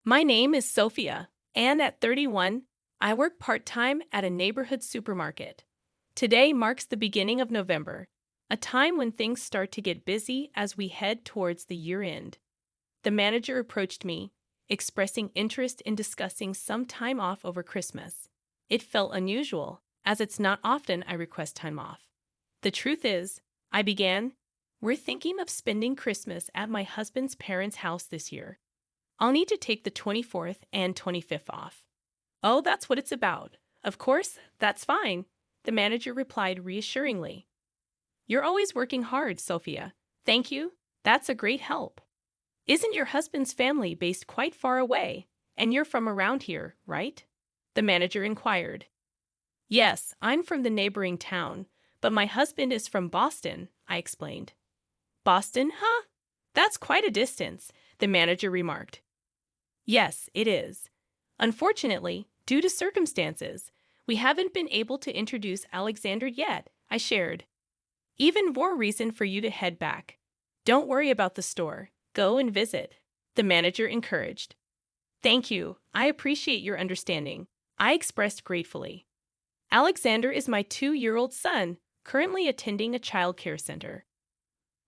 My name is Sophia, and at 31, I work part-time at a neighborhood supermarket. Today marks the beginning of November, a time when things start to get busy as we head towards the year end. The manager approached me, expressing interest in discussing some time off over Christmas. It felt unusual, as it's not often I request time off. The truth is, I began, we're thinking of spending Christmas at my husband's parents' house this year. I'll need to take the 24th and 25th off. Oh, that's what it's about. Of course, that's fine, the manager replied reassuringly. You're always working hard, Sophia. Thank you. That's a great help. Isn't your husband's family based quite far away, and you're from around here, right? The manager inquired. Yes, I'm from the neighboring town, but my husband is from Boston, I explained. Boston, huh? That's quite a distance, the manager remarked. Yes, it is. Unfortunately, due to circumstances, we haven't been able to introduce Alexander yet, I shared. Even more reason for you to head back. Don't worry about the store. Go and visit, the manager encouraged. Thank you. I appreciate your understanding, I expressed gratefully. Alexander is my 2-year-old son, currently attending a child care center.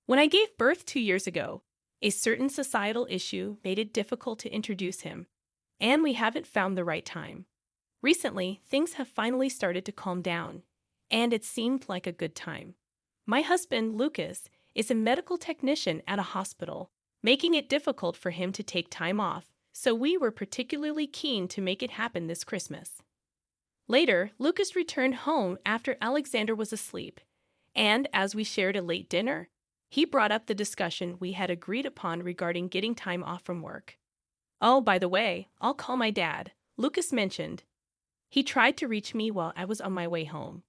When I gave birth 2 years ago, a certain societal issue made it difficult to introduce him, and we haven't found the right time. Recently, things have finally started to calm down, and it seemed like a good time. My husband, Lucas, is a medical technician at a hospital, making it difficult for him to take time off, so we were particularly keen to make it happen this Christmas. Later, Lucas returned home after Alexander was asleep, and as we shared a late dinner, he brought up the discussion we had agreed upon regarding getting time off from work. Oh, by the way, I'll call my dad, Lucas mentioned. He tried to reach me while I was on my way home.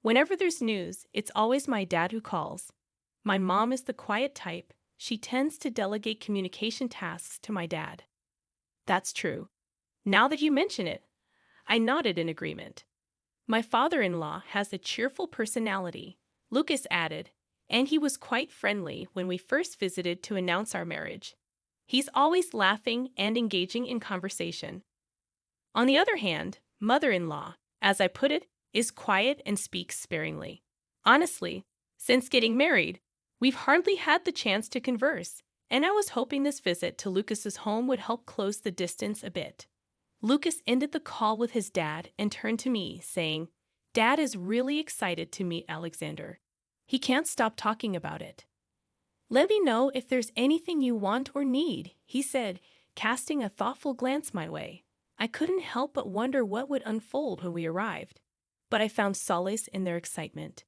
Whenever there's news, it's always my dad who calls. My mom is the quiet type. She tends to delegate communication tasks to my dad. That's true. Now that you mention it, I nodded in agreement. My father-in-law has a cheerful personality, Lucas added, and he was quite friendly when we first visited to announce our marriage. He's always laughing and engaging in conversation. On the other hand, mother-in-law, as I put it, is quiet and speaks sparingly. Honestly, since getting married, we've hardly had the chance to converse, and I was hoping this visit to Lucas's home would help close the distance a bit. Lucas ended the call with his dad and turned to me, saying, Dad is really excited to meet Alexander. He can't stop talking about it. Let me know if there's anything you want or need, he said, casting a thoughtful glance my way. I couldn't help but wonder what would unfold when we arrived, but I found solace in their excitement.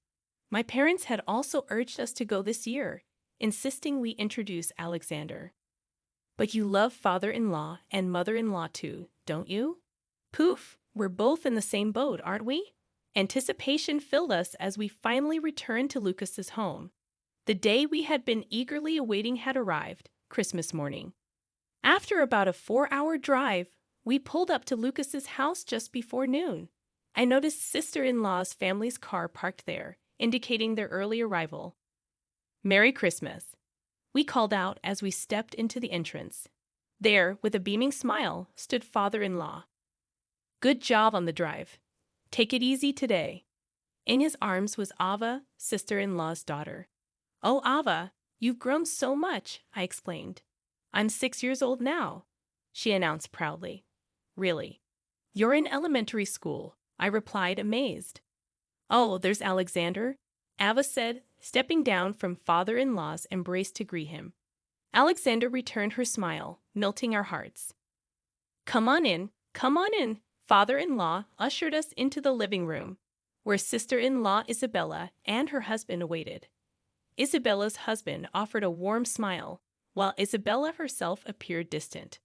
My parents had also urged us to go this year, insisting we introduce Alexander. But you love father-in-law and mother-in-law too, don't you? Poof, we're both in the same boat, aren't we? Anticipation filled us as we finally returned to Lucas's home. The day we had been eagerly awaiting had arrived, Christmas morning. After about a 4-hour drive, we pulled up to Lucas's house just before noon. I noticed sister-in-law's family's car parked there, indicating their early arrival. Merry Christmas, we called out as we stepped into the entrance. There, with a beaming smile, stood father-in-law. Good job on the drive. Take it easy today. In his arms was Ava, sister-in-law's daughter. Oh, Ava, you've grown so much, I explained. I'm 6 years old now, she announced proudly. Really? You're in elementary school, I replied, amazed. Oh, there's Alexander, Ava said, stepping down from father-in-law's embrace to greet him. Alexander returned her smile, melting our hearts. Come on in, father-in-law ushered us into the living room, where sister-in-law Isabella and her husband awaited. Isabella's husband offered a warm smile, while Isabella herself appeared distant.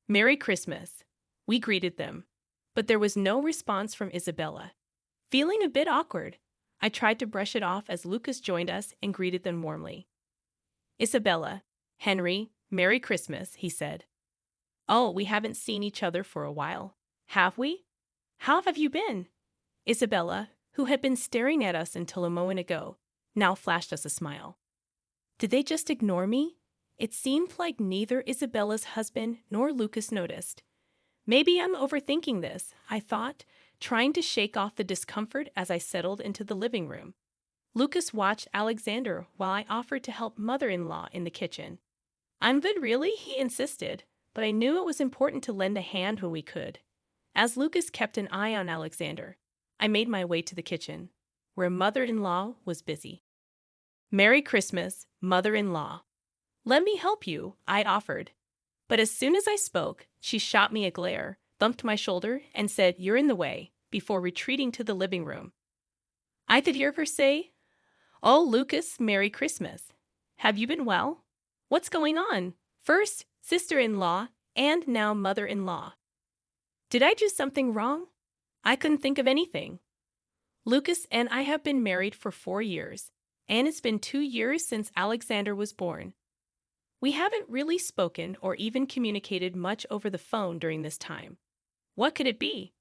Merry Christmas, we greeted them, but there was no response from Isabella. Feeling a bit awkward, I tried to brush it off as Lucas joined us and greeted them warmly. Isabella, Henry, Merry Christmas, he said. Oh, we haven't seen each other for a while, have we? How have you been? Isabella, who had been staring at us until a moment ago, now flashed us a smile. Did they just ignore me? It seemed like neither Isabella's husband nor Lucas noticed. Maybe I'm overthinking this, I thought, trying to shake off the discomfort as I settled into the living room. Lucas watched Alexander while I offered to help mother-in-law in the kitchen. I'm good, really? He insisted, but I knew it was important to lend a hand when we could. As Lucas kept an eye on Alexander, I made my way to the kitchen, where mother-in-law was busy. Merry Christmas, mother-in-law. Let me help you, I offered. But as soon as I spoke, she shot me a glare, thumped my shoulder, and said, "You're in the way," before retreating to the living room. I could hear her say, "Oh, Lucas, Merry Christmas. Have you been well? What's going on? First, sister-in-law, and now mother-in-law. Did I do something wrong?" I couldn't think of anything. Lucas and I have been married for 4 years, and it's been 2 years since Alexander was born. We haven't really spoken or even communicated much over the phone during this time. What could it be?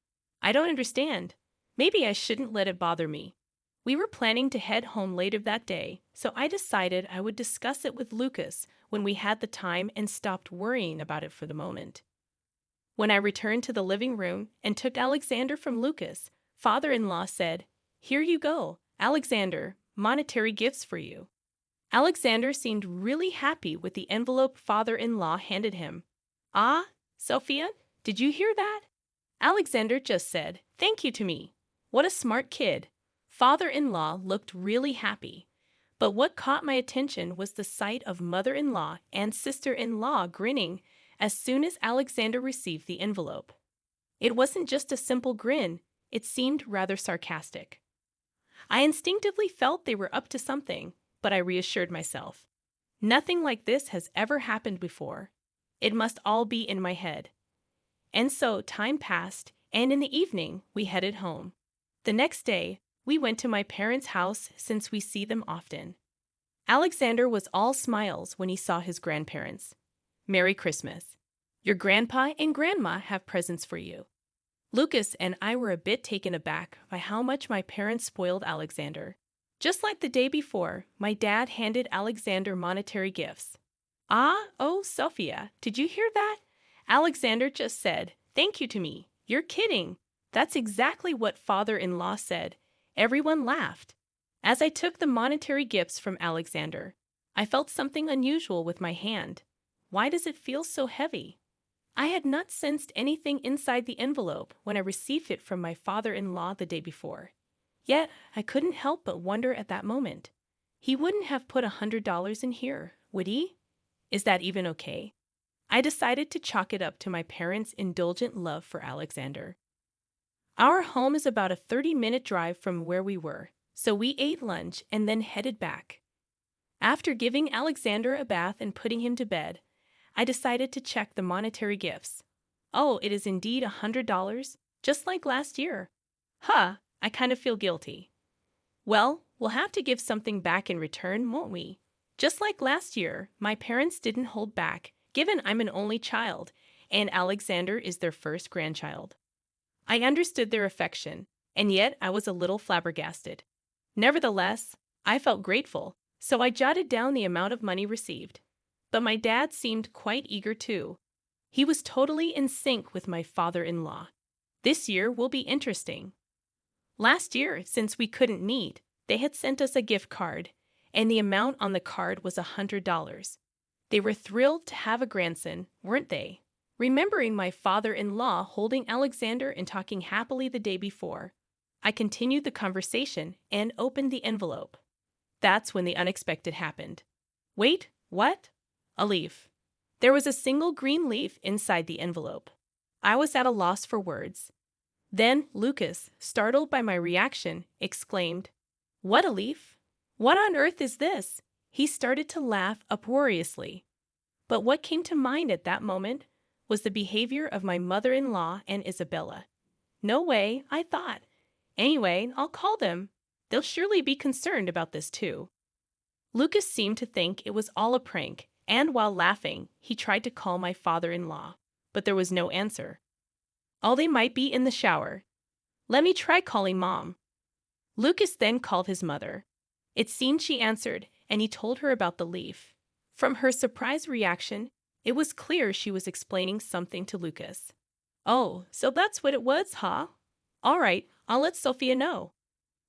I don't understand. Maybe I shouldn't let it bother me. We were planning to head home later that day, so I decided I would discuss it with Lucas when we had the time and stopped worrying about it for the moment. When I returned to the living room and took Alexander from Lucas, father-in-law said, "Here you go, Alexander, monetary gifts for you." Alexander seemed really happy with the envelope father-in-law handed him. "Ah, Sophia, did you hear that?" Alexander just said, "Thank you" to me. What a smart kid. Father-in-law looked really happy. But what caught my attention was the sight of mother-in-law and sister-in-law grinning as soon as Alexander received the envelope. It wasn't just a simple grin, it seemed rather sarcastic. I instinctively felt they were up to something, but I reassured myself. Nothing like this has ever happened before. It must all be in my head. And so time passed, and in the evening we headed home. The next day, we went to my parents' house since we see them often. Alexander was all smiles when he saw his grandparents. "Merry Christmas. Your grandpa and grandma have presents for you." Lucas and I were a bit taken aback by how much my parents spoiled Alexander. Just like the day before, my dad handed Alexander monetary gifts. "Ah, oh, Sophia, did you hear that? Alexander just said, 'Thank you' to me. You're kidding." That's exactly what father-in-law said. Everyone laughed. As I took the monetary gifts from Alexander, I felt something unusual with my hand. Why does it feel so heavy? I had not sensed anything inside the envelope when I received it from my father-in-law the day before. Yet, I couldn't help but wonder at that moment. He wouldn't have put $100 in here, would he? Is that even okay? I decided to chalk it up to my parents' indulgent love for Alexander. Our home is about a 30-minute drive from where we were, so we ate lunch and then headed back. After giving Alexander a bath and putting him to bed, I decided to check the monetary gifts. Oh, it is indeed $100, just like last year. Huh, I kind of feel guilty. Well, we'll have to give something back in return, won't we? Just like last year, my parents didn't hold back, given I'm an only child, and Alexander is their first grandchild. I understood their affection, and yet I was a little flabbergasted. Nevertheless, I felt grateful, so I jotted down the amount of money received. But my dad seemed quite eager too. He was totally in sync with my father-in-law. This year will be interesting. Last year, since we couldn't meet, they had sent us a gift card, and the amount on the card was $100. They were thrilled to have a grandson, weren't they? Remembering my father-in-law holding Alexander and talking happily the day before, I continued the conversation and opened the envelope. That's when the unexpected happened. Wait, what? A leaf. There was a single green leaf inside the envelope. I was at a loss for words. Then Lucas, startled by my reaction, exclaimed, "What a leaf? What on earth is this?" He started to laugh uproariously. But what came to mind at that moment was the behavior of my mother-in-law and Isabella. No way, I thought. Anyway, I'll call them. They'll surely be concerned about this too. Lucas seemed to think it was all a prank, and while laughing, he tried to call my father-in-law, but there was no answer. "Oh, they might be in the shower. Let me try calling Mom." Lucas then called his mother. It seemed she answered, and he told her about the leaf. From her surprised reaction, it was clear she was explaining something to Lucas. Oh, so that's what it was, huh? All right, I'll let Sophia know.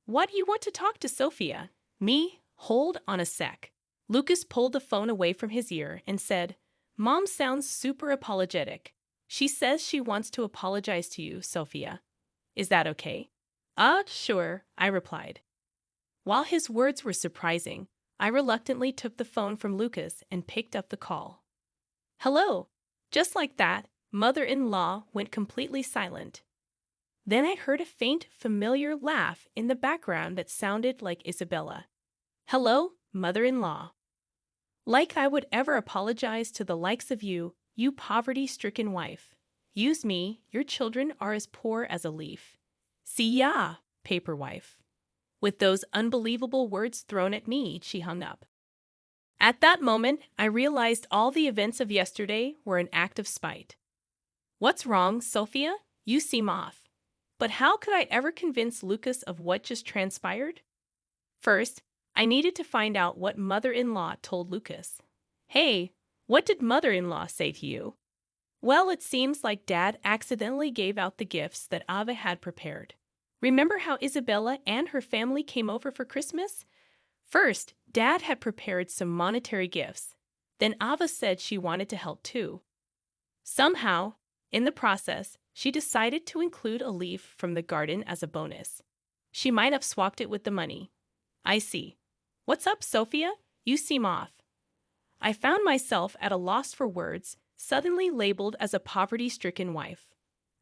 Why do you want to talk to Sophia? Me? Hold on a sec. Lucas pulled the phone away from his ear and said, Mom sounds super apologetic. She says she wants to apologize to you, Sophia. Is that okay? Sure, I replied. While his words were surprising, I reluctantly took the phone from Lucas and picked up the call. Hello. Just like that, mother-in-law went completely silent. Then I heard a faint, familiar laugh in the background that sounded like Isabella. Hello, mother-in-law. Like I would ever apologize to the likes of you, you poverty-stricken wife. Use me, your children are as poor as a leaf. See ya, paper wife. With those unbelievable words thrown at me, she hung up. At that moment, I realized all the events of yesterday were an act of spite. What's wrong, Sophia? You seem off. But how could I ever convince Lucas of what just transpired? First, I needed to find out what mother-in-law told Lucas. Hey, what did mother-in-law say to you? Well, it seems like Dad accidentally gave out the gifts that Ava had prepared. Remember how Isabella and her family came over for Christmas? First, Dad had prepared some monetary gifts. Then Ava said she wanted to help too. Somehow, in the process, she decided to include a leaf from the garden as a bonus. She might have swapped it with the money. I see. What's up, Sophia? You seem off. I found myself at a loss for words, suddenly labeled as a poverty-stricken wife.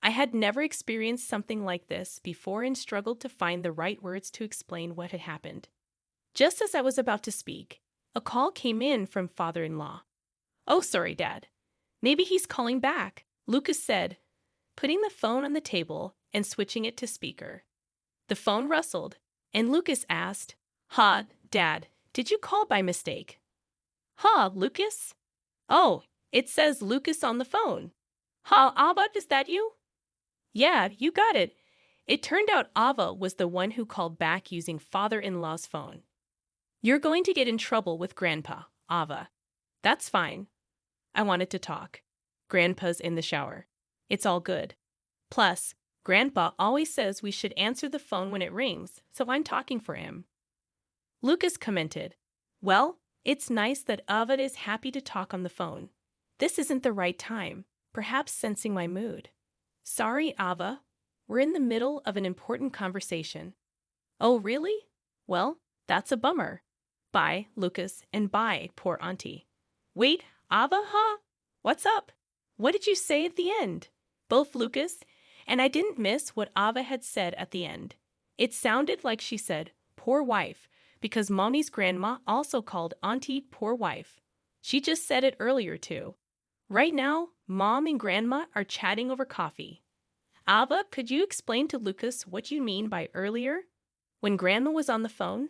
I had never experienced something like this before and struggled to find the right words to explain what had happened. Just as I was about to speak, a call came in from father-in-law. Oh, sorry, Dad. Maybe he's calling back, Lucas said, putting the phone on the table and switching it to speaker. The phone rustled, and Lucas asked, Dad, did you call by mistake? Lucas? Oh, it says Lucas on the phone. Ava, is that you? Yeah, you got it. It turned out Ava was the one who called back using father-in-law's phone. You're going to get in trouble with Grandpa, Ava. That's fine. I wanted to talk. Grandpa's in the shower. It's all good. Plus, Grandpa always says we should answer the phone when it rings, so I'm talking for him. Lucas commented, Well, it's nice that Ava is happy to talk on the phone. This isn't the right time, perhaps sensing my mood. Sorry, Ava. We're in the middle of an important conversation. Oh, really? Well, that's a bummer. Bye, Lucas, and bye, poor auntie. Wait, Ava, What's up? What did you say at the end? Both Lucas and I didn't miss what Ava had said at the end. It sounded like she said, poor wife, because Mommy's grandma also called Auntie poor wife. She just said it earlier, too. Right now, Mom and Grandma are chatting over coffee. Ava, could you explain to Lucas what you mean by earlier? When Grandma was on the phone?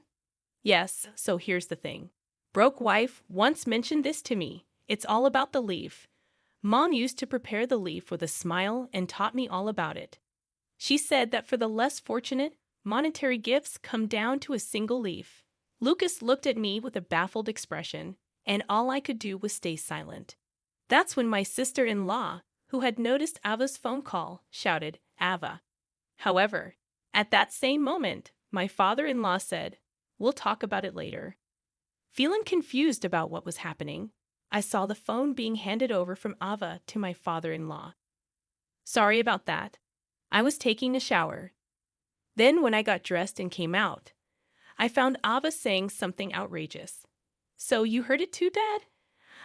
Yes, so here's the thing. Broke wife once mentioned this to me. It's all about the leaf. Mom used to prepare the leaf with a smile and taught me all about it. She said that for the less fortunate, monetary gifts come down to a single leaf. Lucas looked at me with a baffled expression, and all I could do was stay silent. That's when my sister-in-law, who had noticed Ava's phone call, shouted, Ava. However, at that same moment, my father-in-law said, We'll talk about it later. Feeling confused about what was happening, I saw the phone being handed over from Ava to my father-in-law. Sorry about that. I was taking a shower. Then when I got dressed and came out, I found Ava saying something outrageous. So you heard it too, Dad?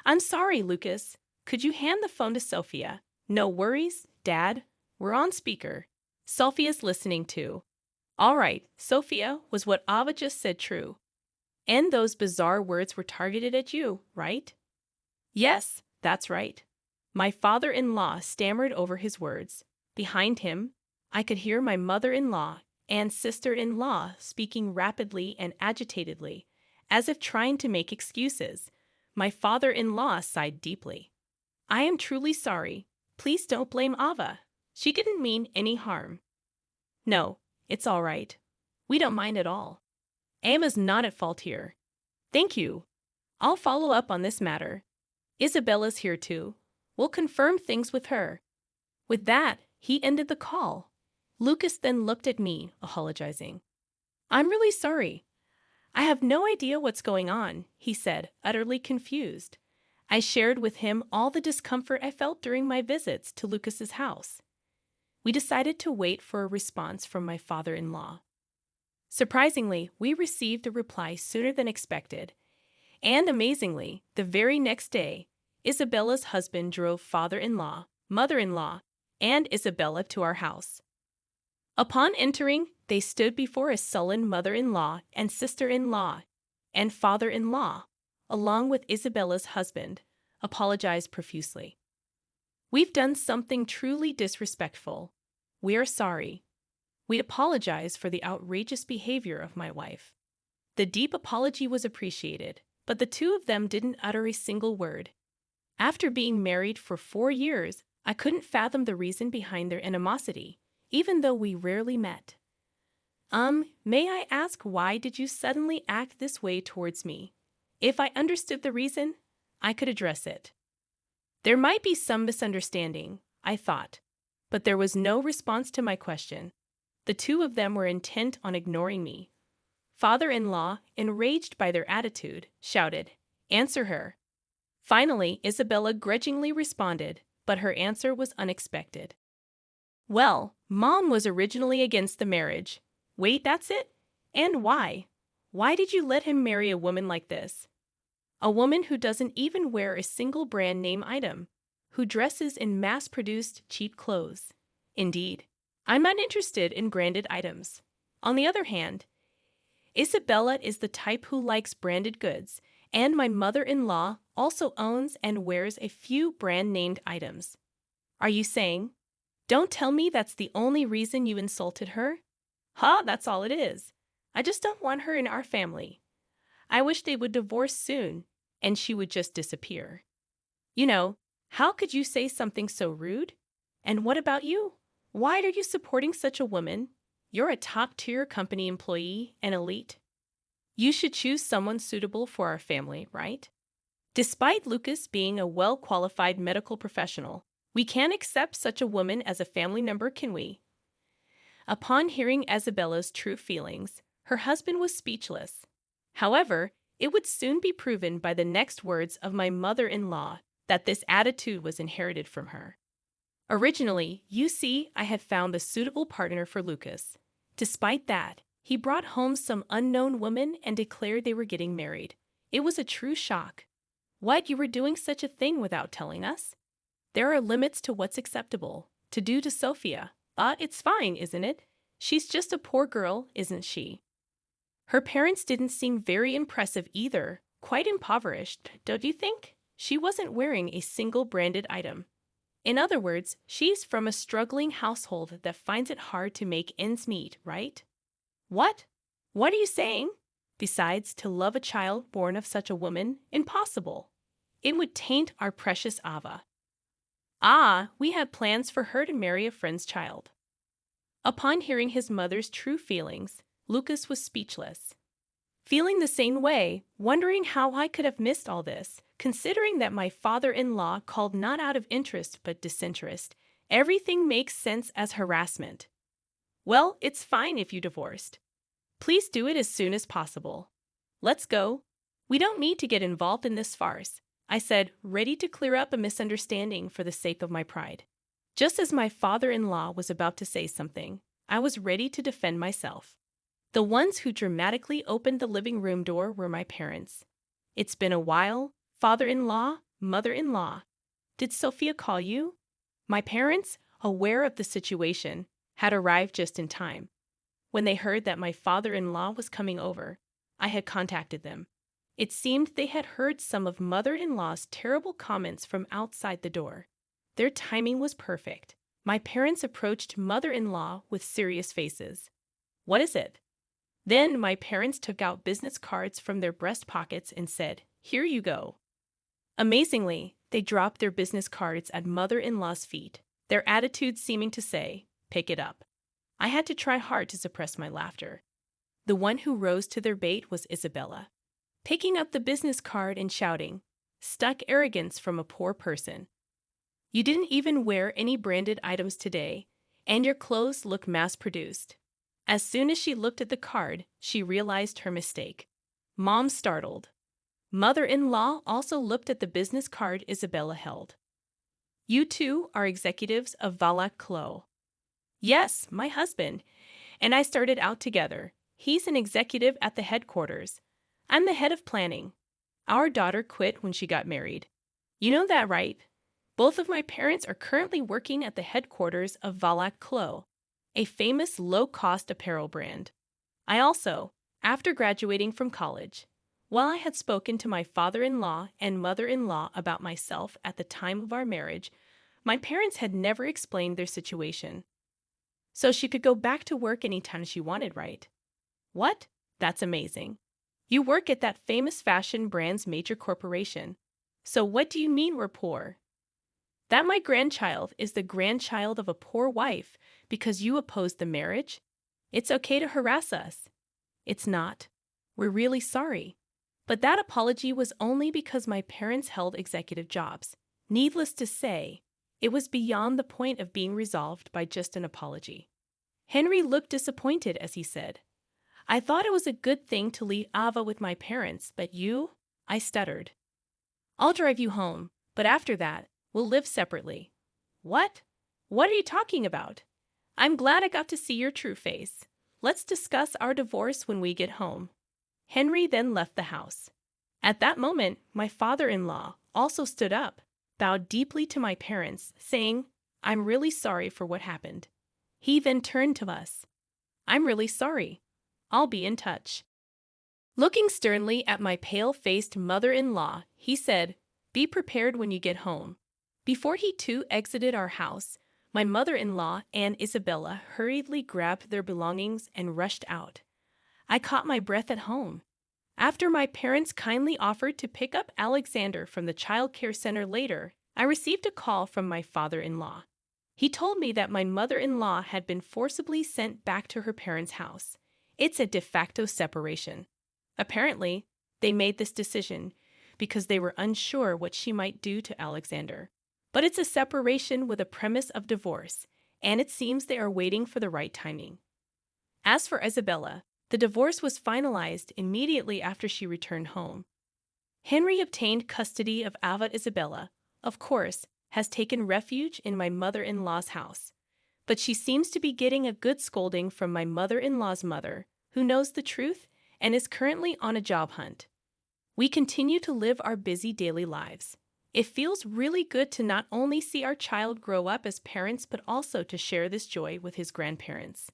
I'm sorry, Lucas. Could you hand the phone to Sophia? No worries, Dad. We're on speaker. Sophia's listening too. All right, Sophia, was what Ava just said true? And those bizarre words were targeted at you, right? Yes, that's right. My father-in-law stammered over his words. Behind him, I could hear my mother-in-law and sister-in-law speaking rapidly and agitatedly, as if trying to make excuses. My father-in-law sighed deeply. I am truly sorry. Please don't blame Ava. She didn't mean any harm. No, it's all right. We don't mind at all. Ava's not at fault here. Thank you. I'll follow up on this matter. Isabella's here too. We'll confirm things with her. With that, he ended the call. Lucas then looked at me, apologizing. I'm really sorry. I have no idea what's going on, he said, utterly confused. I shared with him all the discomfort I felt during my visits to Lucas's house. We decided to wait for a response from my father-in-law. Surprisingly, we received a reply sooner than expected. And amazingly, the very next day, Isabella's husband drove father-in-law, mother-in-law, and Isabella to our house. Upon entering, they stood before a sullen mother-in-law and sister-in-law and father-in-law, along with Isabella's husband, apologized profusely. We've done something truly disrespectful. We are sorry. We apologize for the outrageous behavior of my wife. The deep apology was appreciated, but the two of them didn't utter a single word. After being married for 4 years, I couldn't fathom the reason behind their animosity, even though we rarely met. May I ask, why did you suddenly act this way towards me? If I understood the reason, I could address it. There might be some misunderstanding, I thought, but there was no response to my question. The two of them were intent on ignoring me. Father-in-law, enraged by their attitude, shouted, "Answer her." Finally, Isabella grudgingly responded, but her answer was unexpected. Well, Mom was originally against the marriage. Wait, that's it? And why? Why did you let him marry a woman like this? A woman who doesn't even wear a single brand name item, who dresses in mass-produced cheap clothes. Indeed, I'm not interested in branded items. On the other hand, Isabella is the type who likes branded goods, and my mother-in-law also owns and wears a few brand-named items. Are you saying? Don't tell me that's the only reason you insulted her? That's all it is. I just don't want her in our family. I wish they would divorce soon, and she would just disappear. How could you say something so rude? And what about you? Why are you supporting such a woman? You're a top-tier company employee and elite. You should choose someone suitable for our family, right? Despite Lucas being a well-qualified medical professional, we can't accept such a woman as a family member, can we? Upon hearing Isabella's true feelings, her husband was speechless. However, it would soon be proven by the next words of my mother-in-law that this attitude was inherited from her. Originally, you see, I had found the suitable partner for Lucas. Despite that, he brought home some unknown woman and declared they were getting married. It was a true shock. What, you were doing such a thing without telling us? There are limits to what's acceptable to do to Sophia. It's fine, isn't it? She's just a poor girl, isn't she? Her parents didn't seem very impressive either, quite impoverished, don't you think? She wasn't wearing a single branded item. In other words, she's from a struggling household that finds it hard to make ends meet, right? What? What are you saying? Besides, to love a child born of such a woman? Impossible. It would taint our precious Ava. We had plans for her to marry a friend's child. Upon hearing his mother's true feelings, Lucas was speechless. Feeling the same way, wondering how I could have missed all this, considering that my father-in-law called not out of interest but disinterest, everything makes sense as harassment. Well, it's fine if you divorced. Please do it as soon as possible. Let's go. We don't need to get involved in this farce, I said, ready to clear up a misunderstanding for the sake of my pride. Just as my father-in-law was about to say something, I was ready to defend myself. The ones who dramatically opened the living room door were my parents. It's been a while, father-in-law, mother-in-law. Did Sophia call you? My parents, aware of the situation, had arrived just in time. When they heard that my father-in-law was coming over, I had contacted them. It seemed they had heard some of mother-in-law's terrible comments from outside the door. Their timing was perfect. My parents approached mother-in-law with serious faces. What is it? Then my parents took out business cards from their breast pockets and said, "Here you go." Amazingly, they dropped their business cards at mother-in-law's feet, their attitude seeming to say, "Pick it up." I had to try hard to suppress my laughter. The one who rose to their bait was Isabella. picking up the business card and shouting, "Stuck arrogance from a poor person. You didn't even wear any branded items today, and your clothes look mass-produced." As soon as she looked at the card, she realized her mistake. Mom startled. Mother-in-law also looked at the business card Isabella held. "You two are executives of Valak Klo." "Yes, my husband and I started out together. He's an executive at the headquarters. I'm the head of planning. Our daughter quit when she got married. You know that, right? Both of my parents are currently working at the headquarters of Valak Klo, a famous low-cost apparel brand. I also, after graduating from college, while I had spoken to my father-in-law and mother-in-law about myself at the time of our marriage, my parents had never explained their situation. So she could go back to work anytime she wanted, right?" "What? That's amazing. You work at that famous fashion brand's major corporation. So what do you mean we're poor?" "That my grandchild is the grandchild of a poor wife because you opposed the marriage? It's okay to harass us." "It's not. We're really sorry. But that apology was only because my parents held executive jobs. Needless to say, it was beyond the point of being resolved by just an apology." Henry looked disappointed as he said, "I thought it was a good thing to leave Ava with my parents, but you?" I stuttered. "I'll drive you home, but after that, we'll live separately." "What? What are you talking about? I'm glad I got to see your true face. Let's discuss our divorce when we get home." Henry then left the house. At that moment, my father-in-law also stood up, bowed deeply to my parents, saying, "I'm really sorry for what happened." He then turned to us. "I'm really sorry. I'll be in touch." Looking sternly at my pale-faced mother-in-law, he said, "Be prepared when you get home." Before he too exited our house, my mother-in-law and Isabella hurriedly grabbed their belongings and rushed out. I caught my breath at home. After my parents kindly offered to pick up Alexander from the child care center later, I received a call from my father-in-law. He told me that my mother-in-law had been forcibly sent back to her parents' house. It's a de facto separation. Apparently, they made this decision because they were unsure what she might do to Alexander. But it's a separation with a premise of divorce, and it seems they are waiting for the right timing. As for Isabella, the divorce was finalized immediately after she returned home. Henry obtained custody of Ava. Isabella, of course, has taken refuge in my mother-in-law's house. But she seems to be getting a good scolding from my mother-in-law's mother, who knows the truth and is currently on a job hunt. We continue to live our busy daily lives. It feels really good to not only see our child grow up as parents but also to share this joy with his grandparents.